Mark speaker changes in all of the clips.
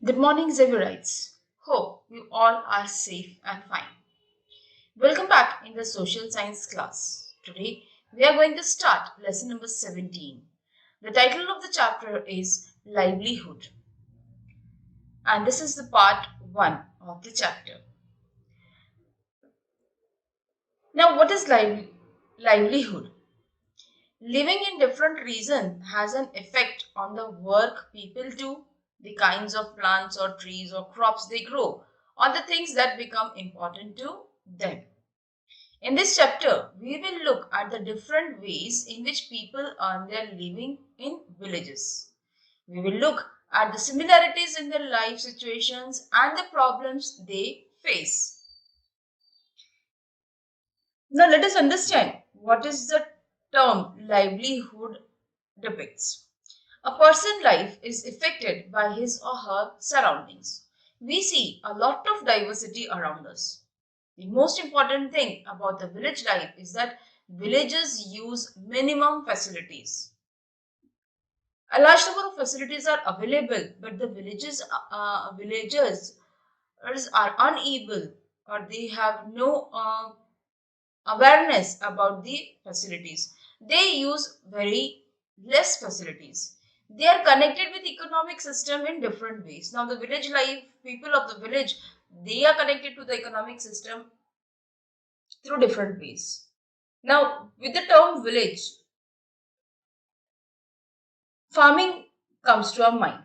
Speaker 1: Good morning, Xavierites. Hope you all are safe and fine. Welcome back in the social science class. Today we are going to start lesson number 17. The title of the chapter is Livelihood, and this is the part 1 of the chapter. Now, what is livelihood? Living in different regions has an effect on the work people do, the kinds of plants or trees or crops they grow, or the things that become important to them. In this chapter, we will look at the different ways in which people earn their living in villages. We will look at the similarities in their life situations and the problems they face. Now, let us understand what is the term livelihood depicts. A person's life is affected by his or her surroundings. We see a lot of diversity around us. The most important thing about the village life is that villages use minimum facilities. A large number of facilities are available, but the villagers are unable or they have no awareness about the facilities. They use very less facilities. They are connected with economic system in different ways. Now the village life, people of the village, they are connected to the economic system through different ways. Now with the term village, farming comes to our mind.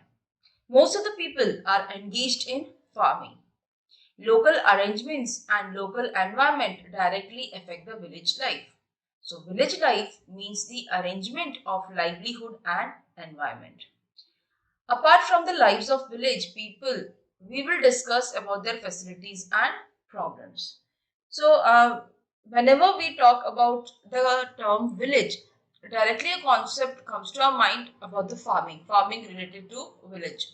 Speaker 1: Most of the people are engaged in farming. Local arrangements and local environment directly affect the village life. So, village life means the arrangement of livelihood and environment. Apart from the lives of village people, we will discuss about their facilities and problems. So, whenever we talk about the term village, directly a concept comes to our mind about the farming related to village.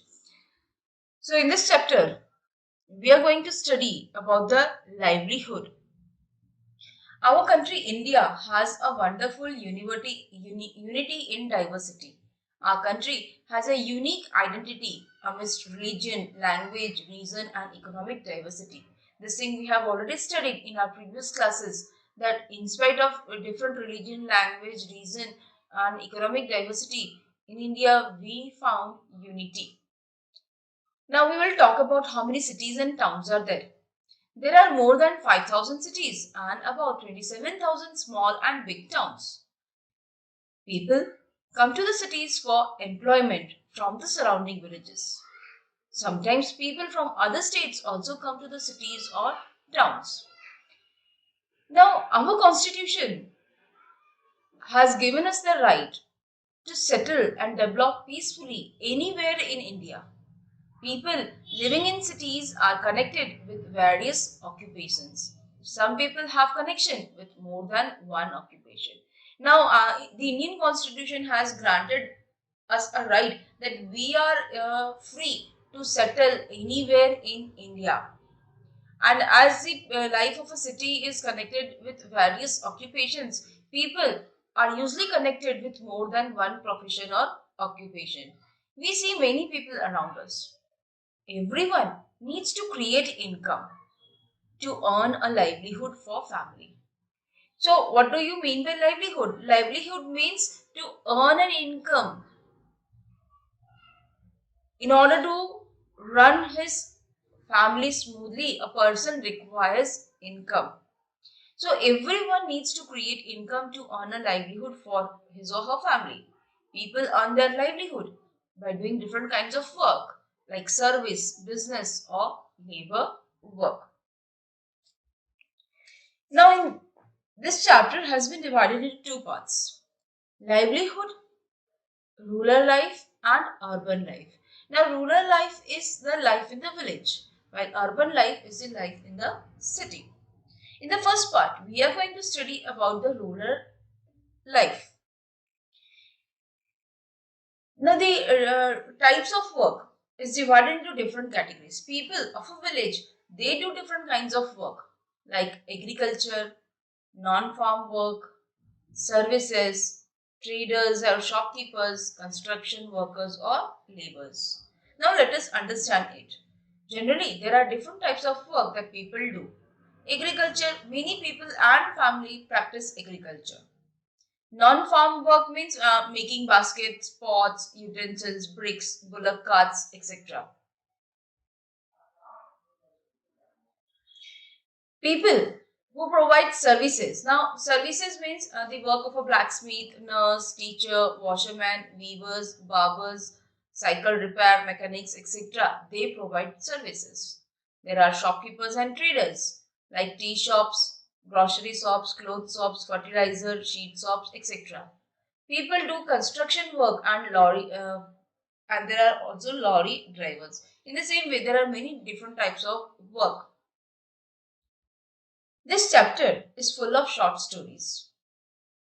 Speaker 1: So, in this chapter, we are going to study about the livelihood. Our country, India, has a wonderful unity in diversity. Our country has a unique identity amidst religion, language, reason, and economic diversity. This thing we have already studied in our previous classes that in spite of different religion, language, reason, and economic diversity, in India we found unity. Now we will talk about how many cities and towns are there. There are more than 5,000 cities and about 27,000 small and big towns. People come to the cities for employment from the surrounding villages. Sometimes people from other states also come to the cities or towns. Now, our constitution has given us the right to settle and develop peacefully anywhere in India. People living in cities are connected with various occupations. Some people have connection with more than one occupation. Now, the Indian Constitution has granted us a right that we are free to settle anywhere in India. And as the life of a city is connected with various occupations, people are usually connected with more than one profession or occupation. We see many people around us. Everyone needs to create income to earn a livelihood for family. So, what do you mean by livelihood? Livelihood means to earn an income. In order to run his family smoothly, a person requires income. So, everyone needs to create income to earn a livelihood for his or her family. People earn their livelihood by doing different kinds of work like service, business, or labor work. Now, this chapter has been divided into two parts: livelihood, rural life, and urban life. Now, rural life is the life in the village, while urban life is the life in the city. In the first part, we are going to study about the rural life. Now, the types of work is divided into different categories. People of a village, they do different kinds of work like agriculture, non-farm work, services, traders or shopkeepers, construction workers or laborers. Now let us understand it. Generally, there are different types of work that people do. Agriculture, many people and family practice agriculture. Non-farm work means making baskets, pots, utensils, bricks, bullock carts, etc. People who provide services. Now, services means the work of a blacksmith, nurse, teacher, washerman, weavers, barbers, cycle repair, mechanics, etc. They provide services. There are shopkeepers and traders like tea shops, grocery shops, clothes shops, fertilizer, sheet shops, etc. People do construction work and and there are also lorry drivers. In the same way, there are many different types of work. This chapter is full of short stories.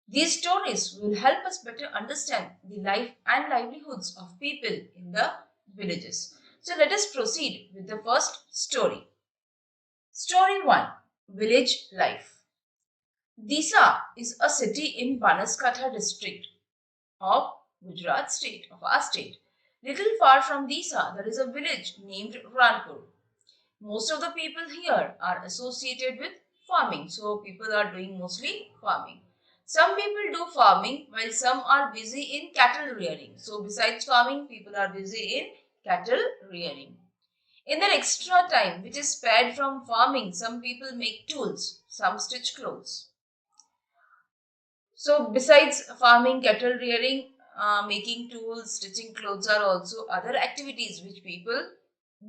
Speaker 1: These stories will help us better understand the life and livelihoods of people in the villages. So let us proceed with the first story. Story 1, Village Life. Disa is a city in Banaskantha district of Gujarat state, of our state. Little far from Disa, there is a village named Ranpur. Most of the people here are associated with farming. So people are doing mostly farming. Some people do farming while some are busy in cattle rearing. So besides farming, people are busy in cattle rearing. In their extra time, which is spared from farming, some people make tools, some stitch clothes. So besides farming, cattle rearing, making tools, stitching clothes are also other activities which people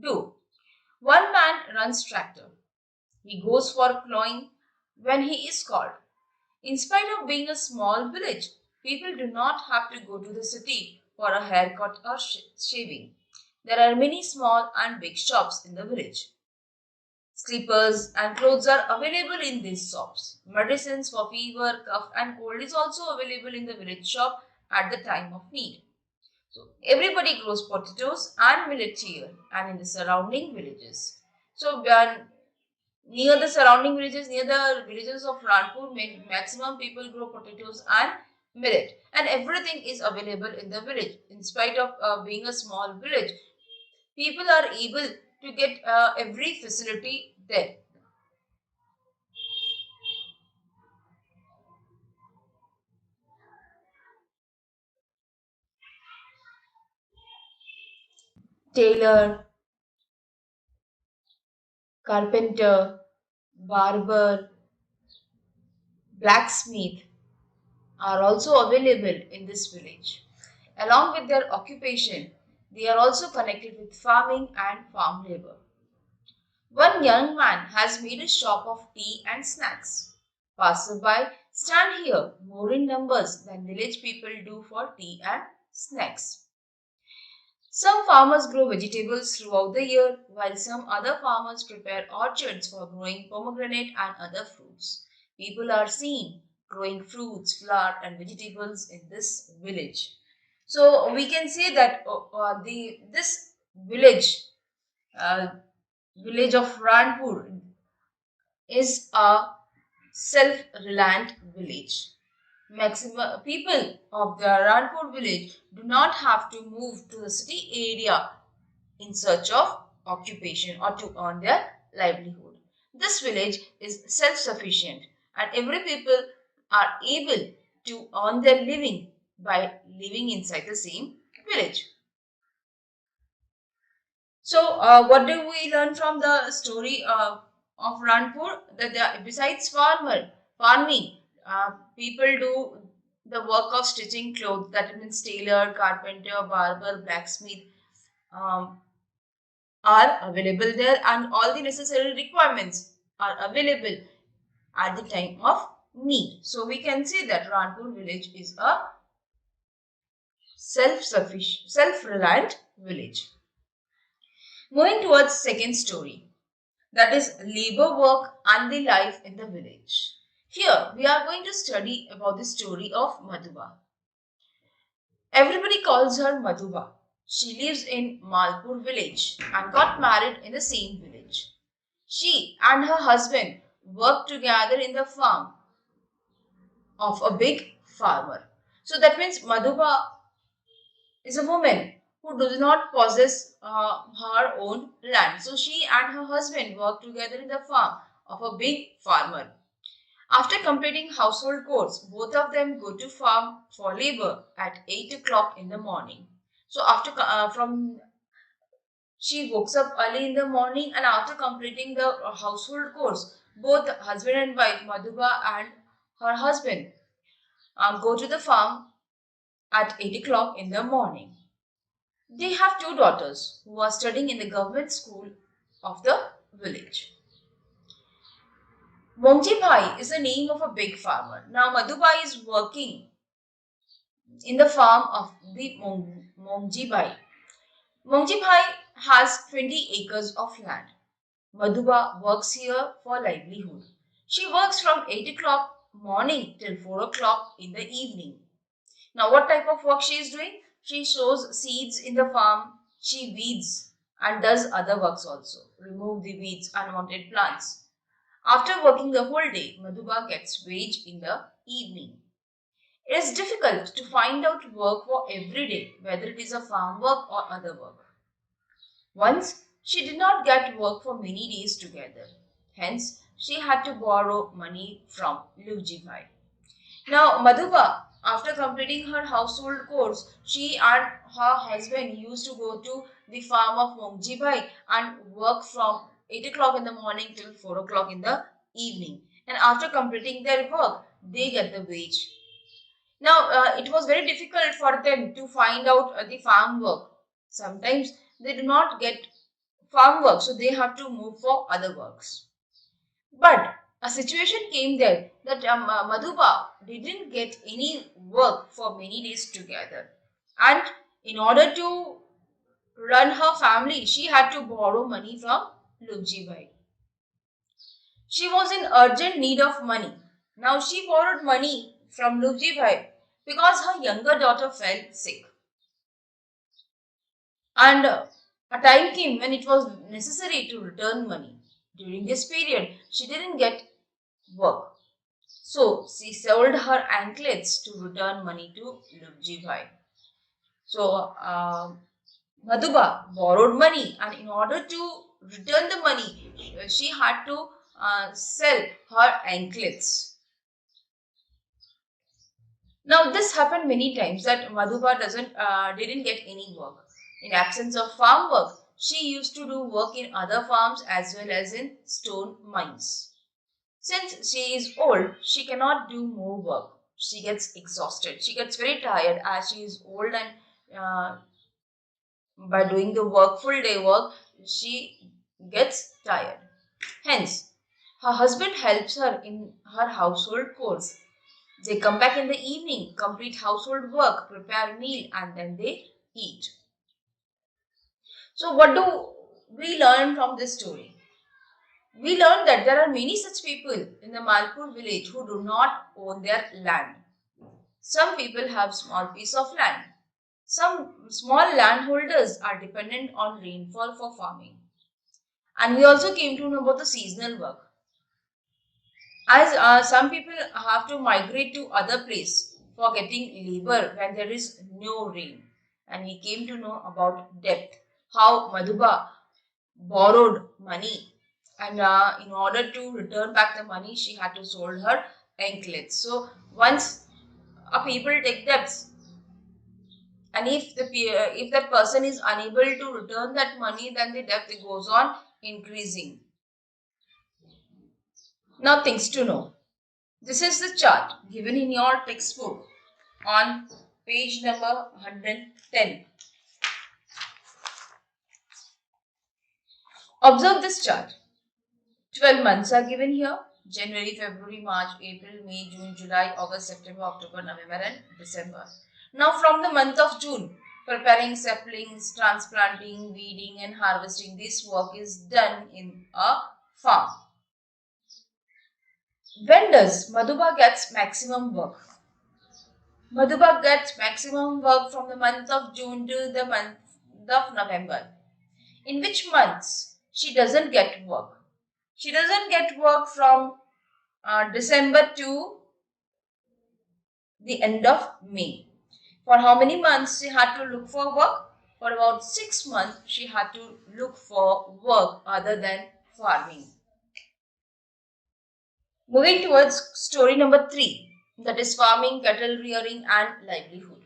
Speaker 1: do. One man runs tractor. He goes for plowing when he is called. In spite of being a small village, people do not have to go to the city for a haircut or shaving. There are many small and big shops in the village. Slippers and clothes are available in these shops. Medicines for fever, cough and cold is also available in the village shop at the time of need. So everybody grows potatoes and millet here and in the surrounding villages. So near the surrounding villages, near the villages of Ranpur, maximum people grow potatoes and millet, and everything is available in the village. In spite of being a small village, people are able to get every facility there. Tailor, carpenter, barber, blacksmith are also available in this village. Along with their occupation, they are also connected with farming and farm labor. One young man has made a shop of tea and snacks. Passerby stand here more in numbers than village people do for tea and snacks. Some farmers grow vegetables throughout the year, while some other farmers prepare orchards for growing pomegranate and other fruits. People are seen growing fruits, flower, and vegetables in this village. So we can say that the this village, uh, village of Ranpur, is a self-reliant village. Maximum people of the Ranpur village do not have to move to the city area in search of occupation or to earn their livelihood. This village is self-sufficient and every people are able to earn their living by living inside the same village. So, what do we learn from the story of Ranpur? That besides farming, people do the work of stitching clothes. That means tailor, carpenter, barber, blacksmith um, are available there, and all the necessary requirements are available at the time of need. So, we can say that Ranpur village is a self-sufficient, self-reliant village. Moving towards second story. That is labor work and the life in the village. Here we are going to study about the story of Madhuba. Everybody calls her Madhuba. She lives in Malpur village and got married in the same village. She and her husband work together in the farm of a big farmer. So that means Madhuba is a woman who does not possess her own land. So she and her husband work together in the farm of a big farmer. After completing household chores, both of them go to farm for labor at 8 o'clock in the morning. So after from she wakes up early in the morning, and after completing the household chores, both husband and wife, Madhuba and her husband, go to the farm at 8 o'clock in the morning. They have two daughters who are studying in the government school of the village. Mongji Bhai is the name of a big farmer. Now Madhubai is working in the farm of the Mongji Bhai. Mongji Bhai has 20 acres of land. Madhuba works here for livelihood. She works from 8 o'clock morning till 4 o'clock in the evening. Now, what type of work she is doing? She sows seeds in the farm, she weeds and does other works also. Remove the weeds, unwanted plants. After working the whole day, Madhuba gets wage in the evening. It is difficult to find out work for every day, whether it is a farm work or other work. Once, she did not get work for many days together. Hence, she had to borrow money from Luvji Bhai. Now, Madhuba, after completing her household chores, she and her husband used to go to the farm of Mongji Bhai and work from 8 o'clock in the morning till 4 o'clock in the evening. And after completing their work, they get the wage. Now, it was very difficult for them to find out the farm work. Sometimes they do not get farm work, so they have to move for other works. But a situation came there that Madhuba didn't get any work for many days together. And in order to run her family, she had to borrow money from Lugji Bhai. She was in urgent need of money. Now she borrowed money from Lugji Bhai because her younger daughter fell sick. And a time came when it was necessary to return money. During this period, she didn't get work. So she sold her anklets to return money to Lubji Bhai. So Madhuba borrowed money, and in order to return the money, she had to sell her anklets. Now this happened many times that Madhuba didn't get any work. In absence of farm work, she used to do work in other farms as well as in stone mines. Since she is old, she cannot do more work. She gets exhausted. She gets very tired as she is old, and by doing the work, full day work, she gets tired. Hence, her husband helps her in her household chores. They come back in the evening, complete household work, prepare meal, and then they eat. So, what do we learn from this story? We learn that there are many such people in the Malpur village who do not own their land. Some people have small piece of land. Some small landholders are dependent on rainfall for farming. And we also came to know about the seasonal work. As some people have to migrate to other place for getting labor when there is no rain. And we came to know about debt, how Madhuba borrowed money, and in order to return back the money she had to sold her anklets. So once a people take debts, and if that person is unable to return that money, then the debt goes on increasing. Now things to know. This is the chart given in your textbook on page number 110. Observe this chart. 12 months are given here: January, February, March, April, May, June, July, August, September, October, November and December. Now from the month of June, preparing saplings, transplanting, weeding and harvesting, this work is done in a farm. When does Madhuba gets maximum work? Madhuba gets maximum work from the month of June to the month of November. In which months she doesn't get work? She doesn't get work from December to the end of May. For how many months she had to look for work? for about 6 months she had to look for work other than farming. Moving towards story number 3, that is farming, cattle rearing and livelihood.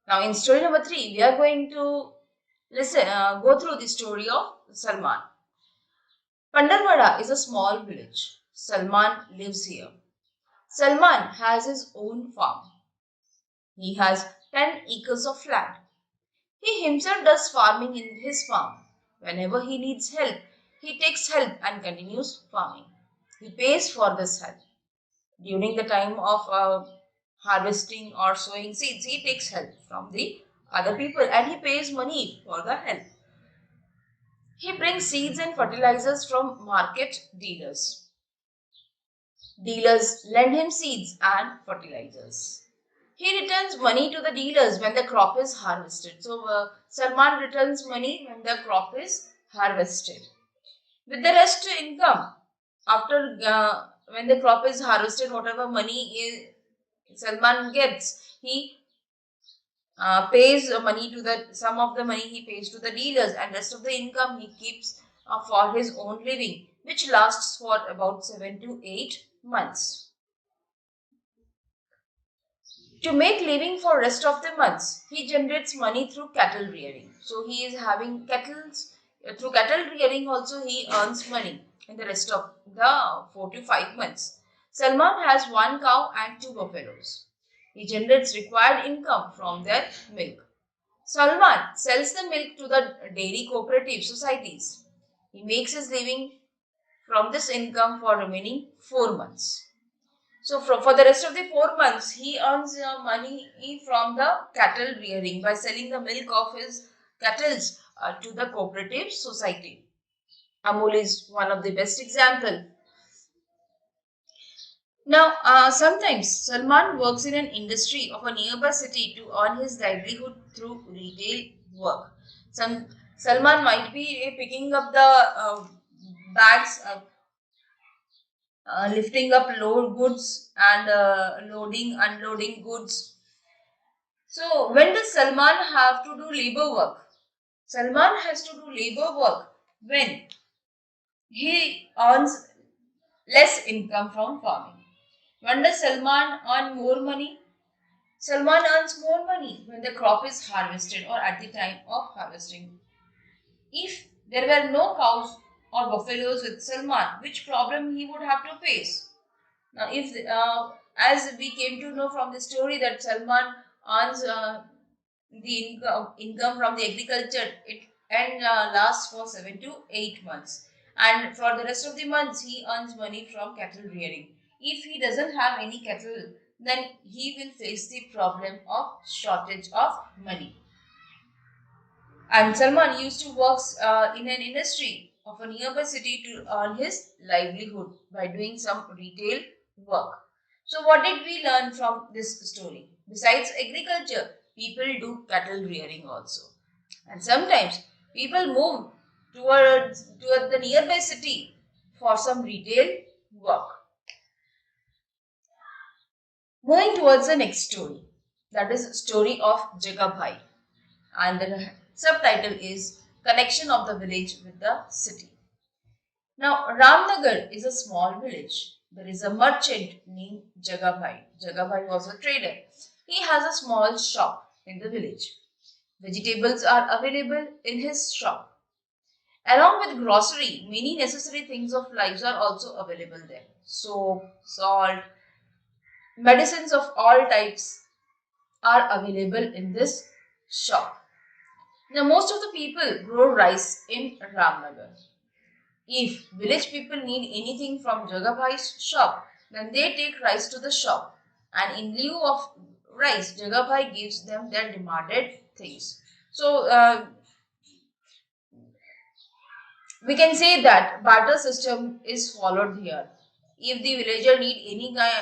Speaker 1: Now in story number 3, we are going to go through the story of Salman. Pandarwada is a small village. Salman lives here. Salman has his own farm. He has 10 acres of land. He himself does farming in his farm. Whenever he needs help, he takes help and continues farming. He pays for this help. During the time of harvesting or sowing seeds, he takes help from the other people and he pays money for the help. He brings seeds and fertilizers from market dealers. Dealers lend him seeds and fertilizers. He returns money to the dealers when the crop is harvested. So, Salman returns money when the crop is harvested. With the rest income, after when the crop is harvested, whatever money Salman gets, he pays money to the, some of the money he pays to the dealers and rest of the income he keeps for his own living, which lasts for about 7 to 8 months. To make living for rest of the months, he generates money through cattle rearing. So he is having cattle, through cattle rearing also he earns money in the rest of the 4 to 5 months. Salman has 1 cow and 2 buffaloes. He generates required income from their milk. Salman sells the milk to the dairy cooperative societies. He makes his living from this income for remaining 4 months. So for the rest of the 4 months, he earns money from the cattle rearing by selling the milk of his cattle to the cooperative society. Amul is one of the best example. Now, sometimes Salman works in an industry of a nearby city to earn his livelihood through retail work. Salman might be picking up the bags, lifting up load goods and loading, unloading goods. So, when does Salman have to do labor work? Salman has to do labor work when he earns less income from farming. When does Salman earn more money? Salman earns more money when the crop is harvested or at the time of harvesting. If there were no cows or buffaloes with Salman, which problem he would have to face? Now, if as we came to know from the story that Salman earns the income from the agriculture, it and lasts for 7 to 8 months, and for the rest of the months he earns money from cattle rearing. If he doesn't have any cattle, then he will face the problem of shortage of money. And Salman used to work in an industry of a nearby city to earn his livelihood by doing some retail work. So, what did we learn from this story? Besides agriculture, people do cattle rearing also. And sometimes people move toward the nearby city for some retail work. Moving towards the next story, that is story of Jagabhai, and the subtitle is Connection of the Village with the City. Now, Ramnagar is a small village. There is a merchant named Jagabhai. Jagabhai was a trader. He has a small shop in the village. Vegetables are available in his shop. Along with grocery, many necessary things of life are also available there. Soap, salt, medicines of all types are available in this shop. Now, most of the people grow rice in Ramnagar. If village people need anything from Jagabhai's shop, then they take rice to the shop, and in lieu of rice, Jagabhai gives them their demanded things. So, we can say that barter system is followed here. If the villager need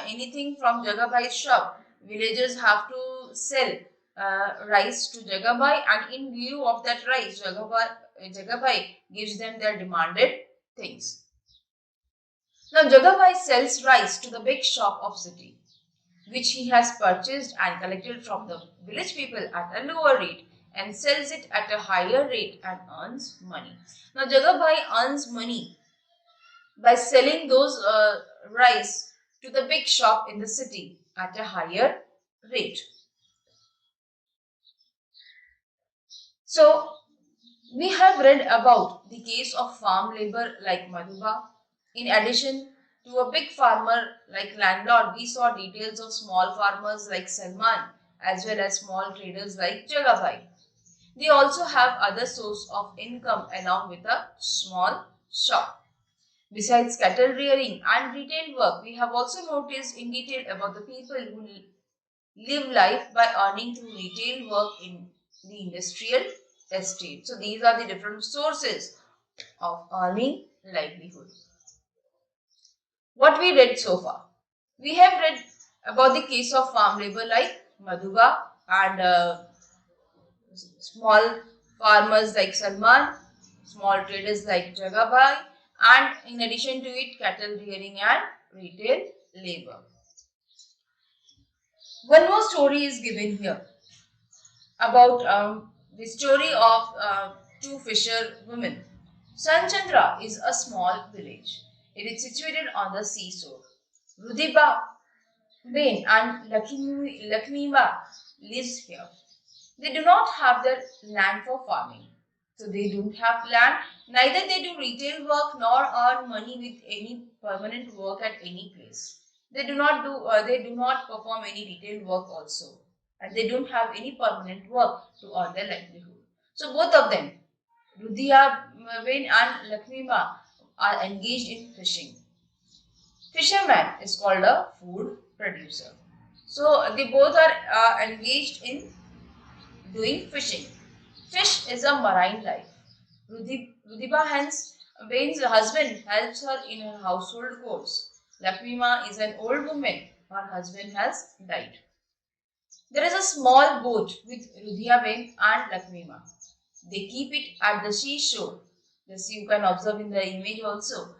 Speaker 1: anything from Jagabhai's shop, villagers have to sell rice to Jagabhai, and in lieu of that rice, Jagabhai gives them their demanded things. Now Jagabhai sells rice to the big shop of city, which he has purchased and collected from the village people at a lower rate, and sells it at a higher rate and earns money. Now Jagabhai earns money by selling those rice to the big shop in the city at a higher rate. So we have read about the case of farm labor like Madhuba. In addition to a big farmer like landlord, we saw details of small farmers like Salman as well as small traders like Jagabhai. They also have other source of income along with a small shop. Besides cattle rearing and retail work, we have also noticed in detail about the people who live life by earning through retail work in the industrial estate. So these are the different sources of earning livelihood. What we read so far? We have read about the case of farm labor like Madhuba and small farmers like Salman, small traders like Jagabhai, and in addition to it, cattle rearing and retail labor. One more story is given here about the story of two fisher women. Sanchandra is a small village. It is situated on the seashore. Rudiba Bain and Lakshmiba lives here. They do not have the land for farming. So they don't have land, neither they do retail work nor earn money with any permanent work at any place. They do not perform any retail work also. And they don't have any permanent work to earn their livelihood. So both of them, Rudhia Bain and Lakshmiba, are engaged in fishing. Fisherman is called a food producer. So they both are engaged in doing fishing. Fish is a marine life. Rudiba hence Bain's husband helps her in her household chores. Lakshmima is an old woman. Her husband has died. There is a small boat with Rudhia Bain and Lakshmima. They keep it at the seashore. This you can observe in the image also.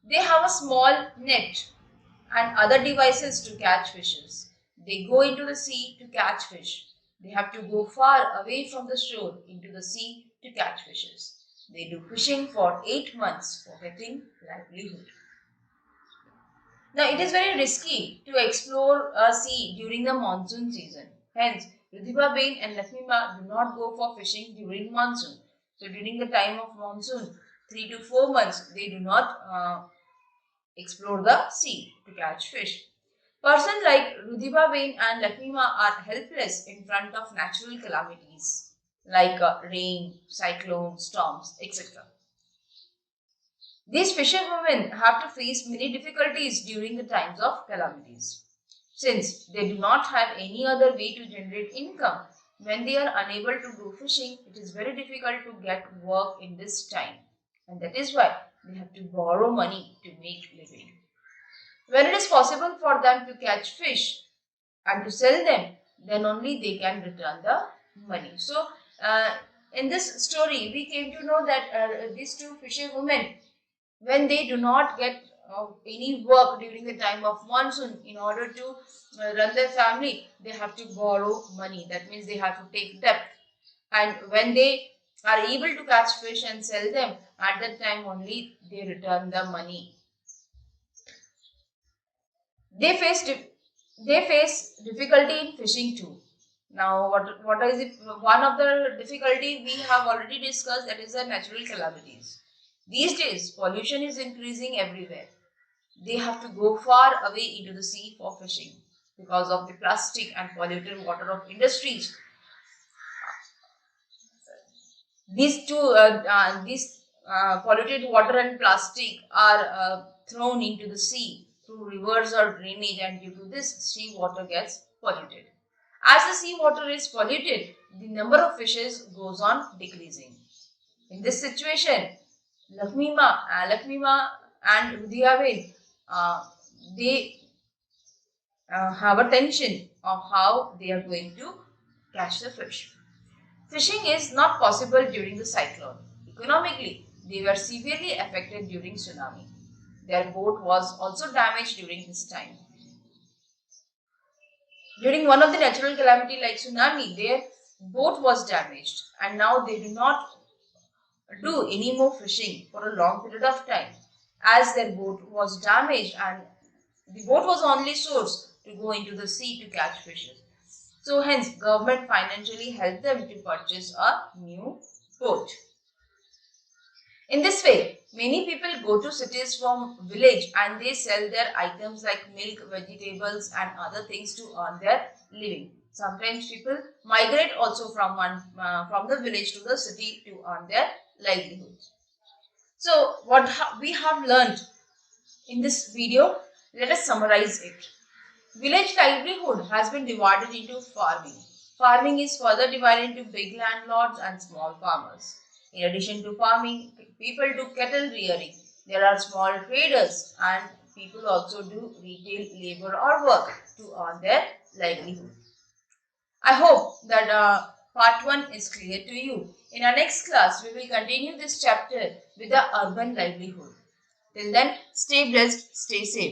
Speaker 1: They have a small net and other devices to catch fishes. They go into the sea to catch fish. They have to go far away from the shore into the sea to catch fishes. They do fishing for 8 months for getting livelihood. Now it is very risky to explore a sea during the monsoon season. Hence, Rudhiba Bain and Lakshmima do not go for fishing during monsoon. So during the time of monsoon, 3 to 4 months, they do not explore the sea to catch fish. Persons like Rudhiba Bain and Lakshmima are helpless in front of natural calamities like rain, cyclones, storms, etc. These fisherwomen have to face many difficulties during the times of calamities. Since they do not have any other way to generate income, when they are unable to do fishing, it is very difficult to get work in this time. And that is why they have to borrow money to make living. When it is possible for them to catch fish and to sell them, then only they can return the money. So, in this story, we came to know that these two fisherwomen, when they do not get any work during the time of monsoon, in order to run their family, they have to borrow money. That means they have to take debt. And when they are able to catch fish and sell them, at that time only they return the money. They face difficulty in fishing too. Now, what is it? One of the difficulty we have already discussed, that is the natural calamities. These days, pollution is increasing everywhere. They have to go far away into the sea for fishing because of the plastic and polluted water of industries. These polluted water and plastic are thrown into the sea through rivers or drainage, and due to this, sea water gets polluted. As the sea water is polluted, the number of fishes goes on decreasing. In this situation, Lakshmima and Rudhiaben, they have a tension of how they are going to catch the fish. Fishing is not possible during the cyclone. Economically, they were severely affected during tsunami. Their boat was also damaged during this time. During one of the natural calamity like tsunami, boat was damaged and now they do not do any more fishing for a long period of time as their boat was damaged and the boat was only source to go into the sea to catch fishes. So hence government financially helped them to purchase a new boat. In this way, many people go to cities from village and they sell their items like milk, vegetables and other things to earn their living. Sometimes people migrate also from the village to the city to earn their livelihood. So what we have learned in this video, let us summarize it. Village livelihood has been divided into farming. Farming is further divided into big landlords and small farmers. In addition to farming, people do cattle rearing. There are small traders and people also do retail labor or work to earn their livelihood. I hope that part 1 is clear to you. In our next class, we will continue this chapter with the urban livelihood. Till then, stay blessed, stay safe.